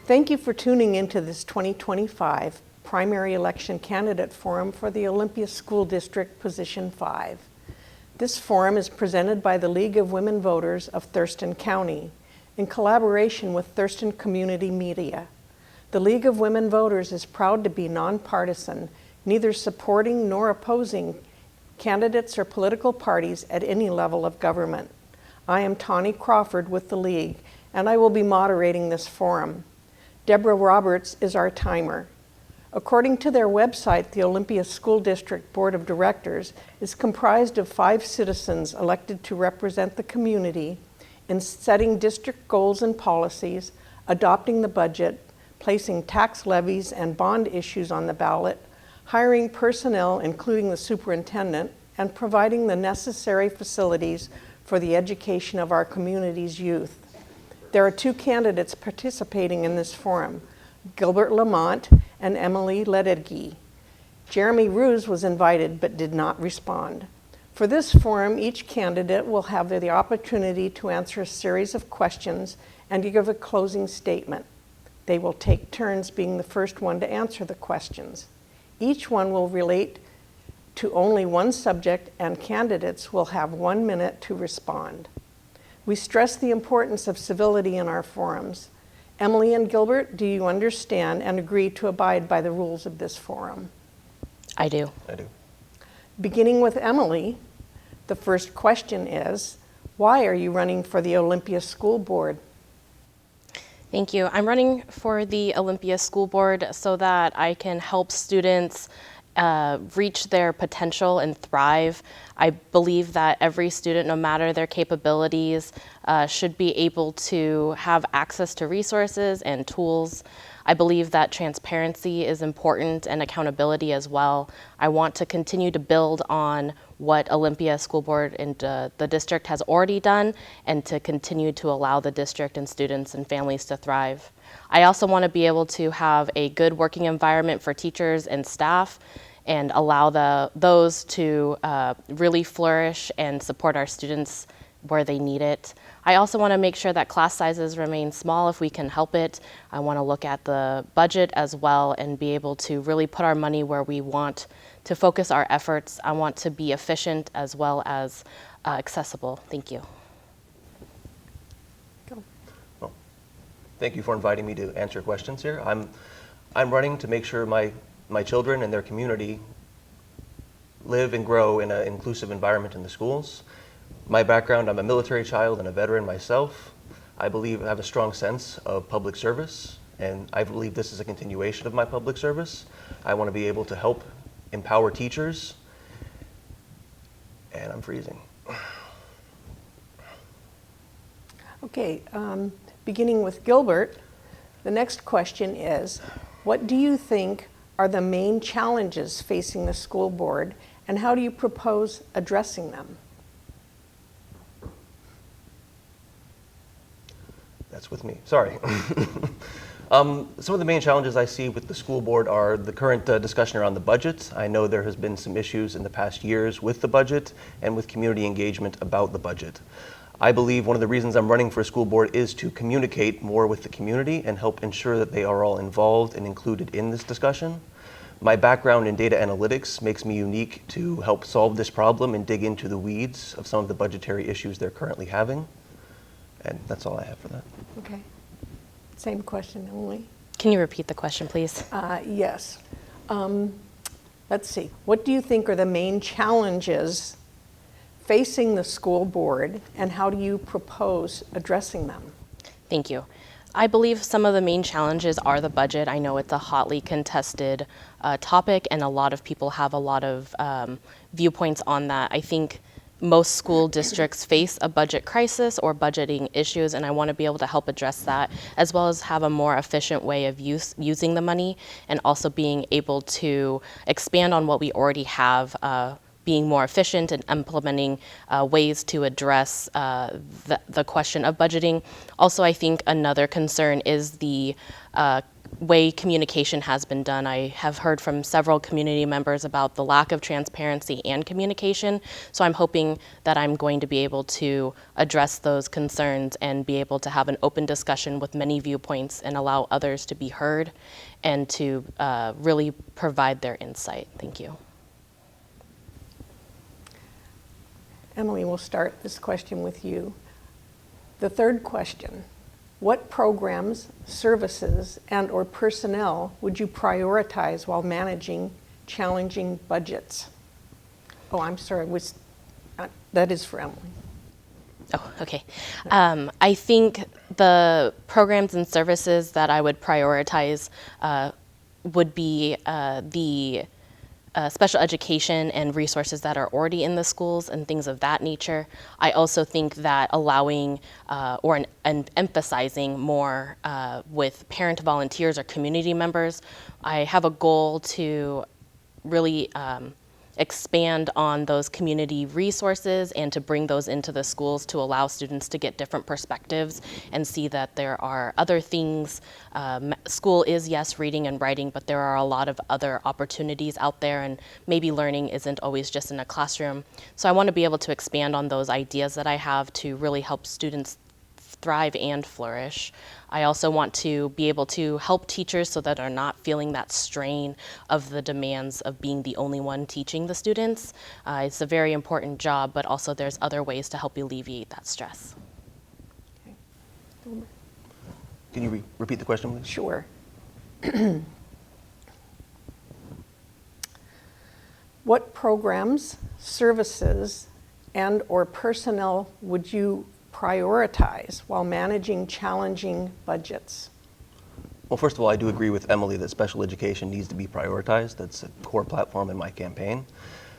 Thank you for tuning into this 2025 primary election candidate forum for the Olympia School District Position 5. This forum is presented by the League of Women Voters of Thurston County in collaboration with Thurston Community Media. The League of Women Voters is proud to be nonpartisan, neither supporting nor opposing candidates or political parties at any level of government. I am Tawny Crawford with the League, and I will be moderating this forum. Deborah Roberts is our timer. According to their website, the Olympia School District Board of Directors is comprised of 5 citizens elected to represent the community in setting district goals and policies, adopting the budget, placing tax levies and bond issues on the ballot, hiring personnel, including the superintendent, and providing the necessary facilities for the education of our community's youth. There are 2 candidates participating in this forum, Gilbert Lamount and Emily Leddige. Jeremy Ruse was invited but did not respond. For this forum, each candidate will have the opportunity to answer a series of questions and to give a closing statement. They will take turns being the first one to answer the questions. Each one will relate to only one subject, and candidates will have 1 minute to respond. We stress the importance of civility in our forums. Emily and Gilbert, do you understand and agree to abide by the rules of this forum? I do. I do. Beginning with Emily, the first question is, why are you running for the Olympia School Board? Thank you. I'm running for the Olympia School Board so that I can help students reach their potential and thrive. I believe that every student, no matter their capabilities, should be able to have access to resources and tools. I believe that transparency is important and accountability as well. I want to continue to build on what Olympia School Board and the district has already done, and to continue to allow the district and students and families to thrive. I also want to be able to have a good working environment for teachers and staff and allow those to really flourish and support our students where they need it. I also want to make sure that class sizes remain small if we can help it. I want to look at the budget as well and be able to really put our money where we want to focus our efforts. I want to be efficient as well as accessible. Thank you. Well, thank you for inviting me to answer questions here. I'm running to make sure my children and their community live and grow in an inclusive environment in the schools. My background, I'm a military child and a veteran myself. I believe I have a strong sense of public service, and I believe this is a continuation of my public service. I want to be able to help empower teachers, and I'm freezing. Okay, beginning with Gilbert, the next question is, what do you think are the main challenges facing the school board, and how do you propose addressing them? That's with me, sorry. Some of the main challenges I see with the school board are the current discussion around the budget. I know there has been some issues in the past years with the budget and with community engagement about the budget. I believe one of the reasons I'm running for a school board is to communicate more with the community and help ensure that they are all involved and included in this discussion. My background in data analytics makes me unique to help solve this problem and dig into the weeds of some of the budgetary issues they're currently having. And that's all I have for that. Okay. Same question, Emily. Can you repeat the question, please? Yes. Let's see. What do you think are the main challenges facing the school board, and how do you propose addressing them? Thank you. I believe some of the main challenges are the budget. I know it's a hotly contested topic, and a lot of people have a lot of viewpoints on that. I think most school districts face a budget crisis or budgeting issues, and I want to be able to help address that, as well as have a more efficient way of using the money, and also being able to expand on what we already have, being more efficient and implementing ways to address the question of budgeting. Also, I think another concern is the way communication has been done. I have heard from several community members about the lack of transparency and communication, so I'm hoping that I'm going to be able to address those concerns and be able to have an open discussion with many viewpoints and allow others to be heard and to really provide their insight. Thank you. Emily, we'll start this question with you. The third question: what programs, services, and/or personnel would you prioritize while managing challenging budgets? Oh, I'm sorry, that is for Emily. Oh, okay. I think the programs and services that I would prioritize would be the special education and resources that are already in the schools and things of that nature. I also think that allowing and emphasizing more with parent volunteers or community members. I have a goal to really expand on those community resources and to bring those into the schools to allow students to get different perspectives and see that there are other things. School is, yes, reading and writing, but there are a lot of other opportunities out there, and maybe learning isn't always just in a classroom. So I want to be able to expand on those ideas that I have to really help students thrive and flourish. I also want to be able to help teachers so that they're not feeling that strain of the demands of being the only one teaching the students. It's a very important job, but also there's other ways to help alleviate that stress. Okay. Can you repeat the question, please? Sure. What programs, services, and/or personnel would you prioritize while managing challenging budgets? Well, first of all, I do agree with Emily that special education needs to be prioritized. That's a core platform in my campaign.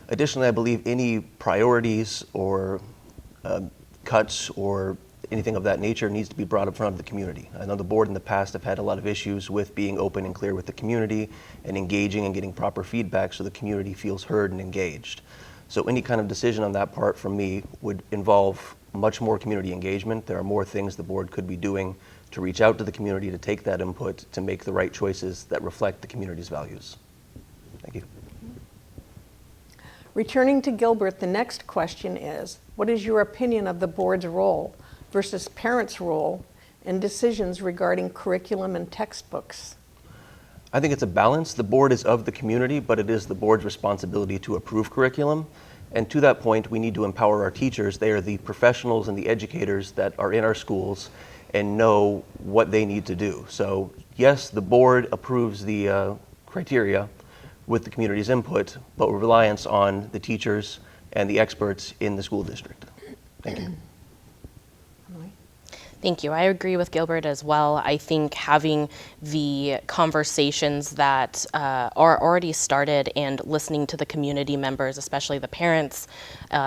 Additionally, I believe any priorities or cuts or anything of that nature needs to be brought in front of the community. I know the board in the past have had a lot of issues with being open and clear with the community and engaging and getting proper feedback so the community feels heard and engaged. So any kind of decision on that part from me would involve much more community engagement. There are more things the board could be doing to reach out to the community, to take that input, to make the right choices that reflect the community's values. Thank you. Returning to Gilbert, the next question is, what is your opinion of the board's role versus parents' role in decisions regarding curriculum and textbooks? I think it's a balance. The board is of the community, but it is the board's responsibility to approve curriculum. And to that point, we need to empower our teachers. They are the professionals and the educators that are in our schools and know what they need to do. So yes, the board approves the criteria with the community's input, but with reliance on the teachers and the experts in the school district. Thank you. Thank you. I agree with Gilbert as well. I think having the conversations that are already started and listening to the community members, especially the parents,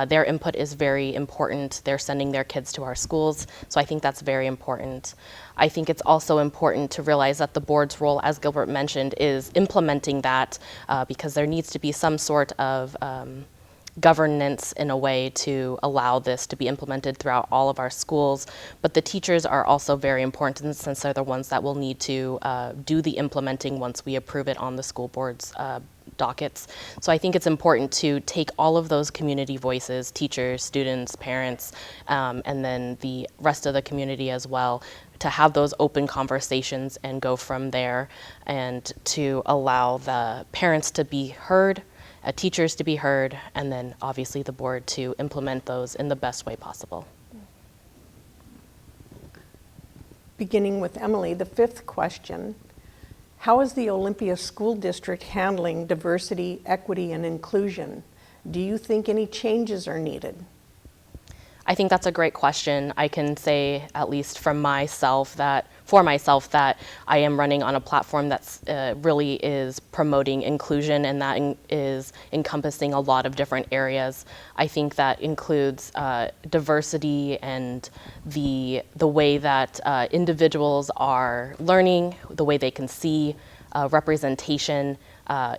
their input is very important. They're sending their kids to our schools, so I think that's very important. I think it's also important to realize that the board's role, as Gilbert mentioned, is implementing that because there needs to be some sort of governance in a way to allow this to be implemented throughout all of our schools. But the teachers are also very important since they're the ones that will need to do the implementing once we approve it on the school board's dockets. So I think it's important to take all of those community voices, teachers, students, parents, and then the rest of the community as well, to have those open conversations and go from there, and to allow the parents to be heard, teachers to be heard, and then obviously the board to implement those in the best way possible. Beginning with Emily, the fifth question: how is the Olympia School District handling diversity, equity, and inclusion? Do you think any changes are needed? I think that's a great question. I can say, at least for myself, that I am running on a platform that's really is promoting inclusion, and that is encompassing a lot of different areas. I think that includes diversity and the way that individuals are learning, the way they can see representation,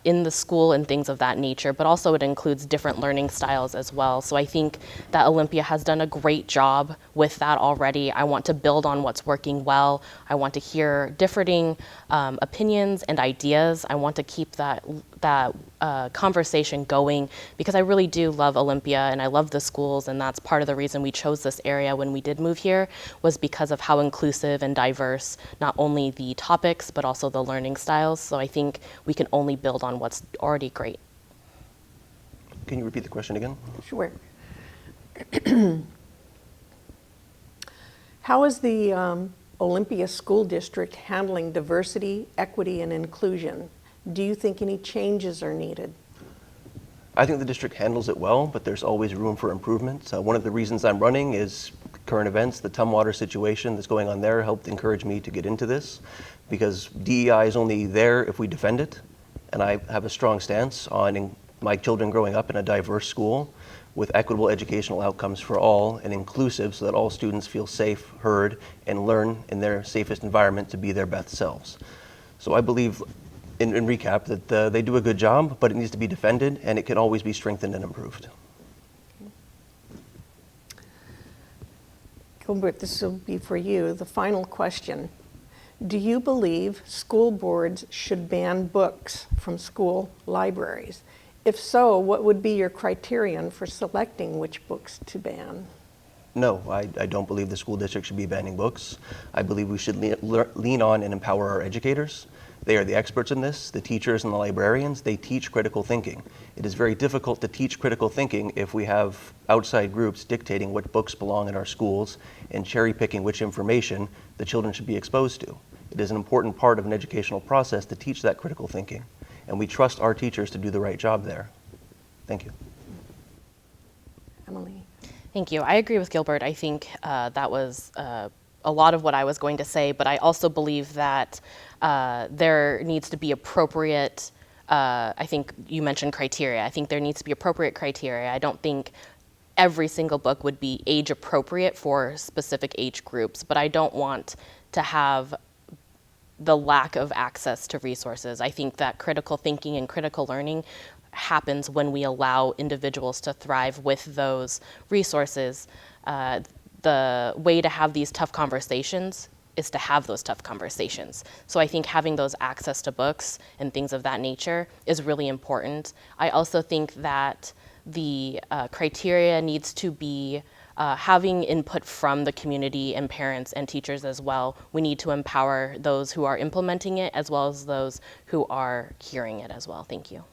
in the school and things of that nature, but also it includes different learning styles as well. So I think that Olympia has done a great job with that already. I want to build on what's working well. I want to hear differing opinions and ideas. I want to keep that conversation going, because I really do love Olympia and I love the schools, and that's part of the reason we chose this area when we did move here, was because of how inclusive and diverse not only the topics but also the learning styles. So I think we can only build on what's already great. Can you repeat the question again? Sure. How is the Olympia School District handling diversity, equity, and inclusion? Do you think any changes are needed? I think the district handles it well, but there's always room for improvement. One of the reasons I'm running is current events. The Tumwater situation that's going on there helped encourage me to get into this, because DEI is only there if we defend it. And I have a strong stance on my children growing up in a diverse school with equitable educational outcomes for all and inclusive, so that all students feel safe, heard, and learn in their safest environment to be their best selves. So I believe, in recap, that they do a good job, but it needs to be defended, and it can always be strengthened and improved. Gilbert, this will be for you. The final question. Do you believe school boards should ban books from school libraries? If so, what would be your criterion for selecting which books to ban? No, I don't believe the school district should be banning books. I believe we should lean on and empower our educators. They are the experts in this. The teachers and the librarians, they teach critical thinking. It is very difficult to teach critical thinking if we have outside groups dictating what books belong in our schools and cherry picking which information the children should be exposed to. It is an important part of an educational process to teach that critical thinking, and we trust our teachers to do the right job there. Thank you. Emily. Thank you. I agree with Gilbert. I think that was a lot of what I was going to say, but I also believe that there needs to be appropriate, I think you mentioned criteria. I think there needs to be appropriate criteria. I don't think every single book would be age appropriate for specific age groups, but I don't want to have the lack of access to resources. I think that critical thinking and critical learning happens when we allow individuals to thrive with those resources. The way to have these tough conversations is to have those tough conversations. So I think having those access to books and things of that nature is really important. I also think that the criteria needs to be having input from the community and parents and teachers as well. We need to empower those who are implementing it as well as those who are hearing it as well. Thank you.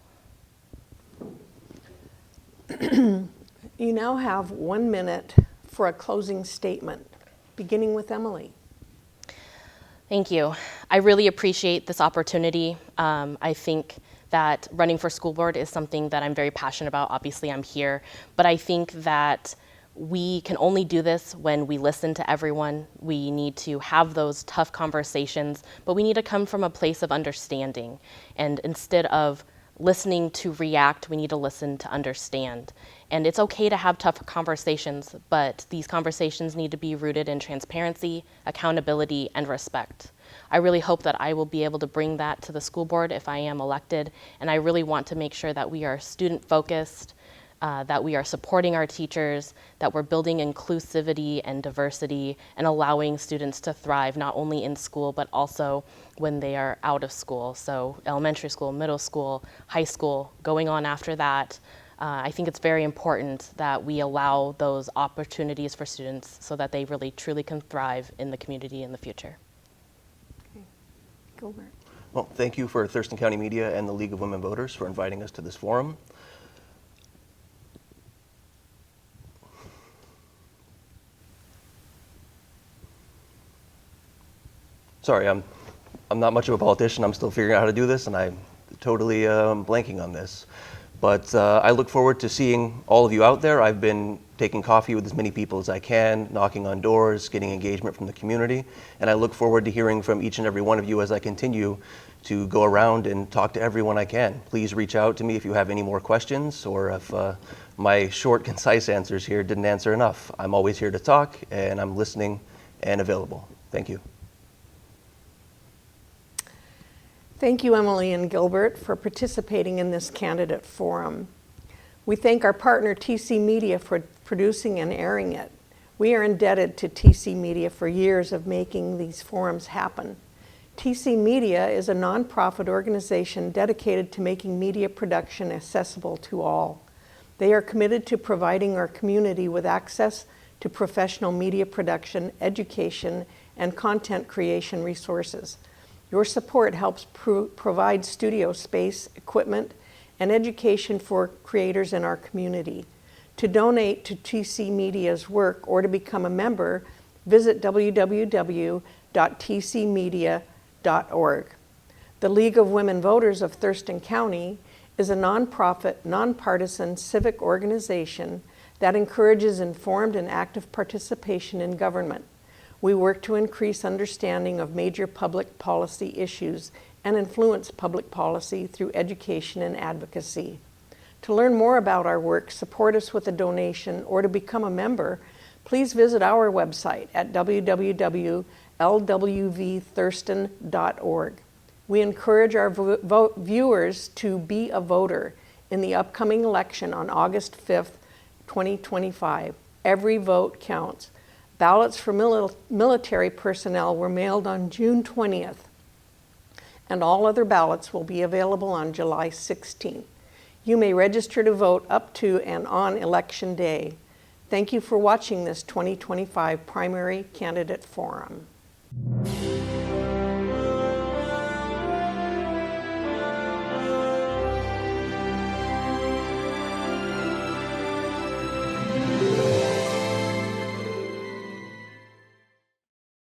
You now have 1 minute for a closing statement, beginning with Emily. Thank you. I really appreciate this opportunity. I think that running for school board is something that I'm very passionate about. Obviously, I'm here, but I think that we can only do this when we listen to everyone. We need to have those tough conversations, but we need to come from a place of understanding. And instead of listening to react, we need to listen to understand. And it's okay to have tough conversations, but these conversations need to be rooted in transparency, accountability, and respect. I really hope that I will be able to bring that to the school board if I am elected, and I really want to make sure that we are student-focused, that we are supporting our teachers, that we're building inclusivity and diversity, and allowing students to thrive not only in school, but also when they are out of school. So elementary school, middle school, high school, going on after that. I think it's very important that we allow those opportunities for students so that they really truly can thrive in the community in the future. Okay. Gilbert. Well, thank you for Thurston County Media and the League of Women Voters for inviting us to this forum. Sorry, I'm not much of a politician. I'm still figuring out how to do this, and I'm totally blanking on this. But I look forward to seeing all of you out there. I've been taking coffee with as many people as I can, knocking on doors, getting engagement from the community, and I look forward to hearing from each and every one of you as I continue to go around and talk to everyone I can. Please reach out to me if you have any more questions, or if my short, concise answers here didn't answer enough. I'm always here to talk, and I'm listening and available. Thank you. Thank you, Emily and Gilbert, for participating in this candidate forum. We thank our partner TC Media for producing and airing it. We are indebted to TC Media for years of making these forums happen. TC Media is a nonprofit organization dedicated to making media production accessible to all. They are committed to providing our community with access to professional media production, education, and content creation resources. Your support helps provide studio space, equipment, and education for creators in our community. To donate to TC Media's work or to become a member, visit www.tcmedia.org. The League of Women Voters of Thurston County is a nonprofit, nonpartisan civic organization that encourages informed and active participation in government. We work to increase understanding of major public policy issues and influence public policy through education and advocacy. To learn more about our work, support us with a donation, or to become a member, please visit our website at www.lwvthurston.org. We encourage our viewers to be a voter in the upcoming election on August 5th, 2025. Every vote counts. Ballots for military personnel were mailed on June 20th, and all other ballots will be available on July 16th. You may register to vote up to and on Election Day. Thank you for watching this 2025 Primary Candidate Forum.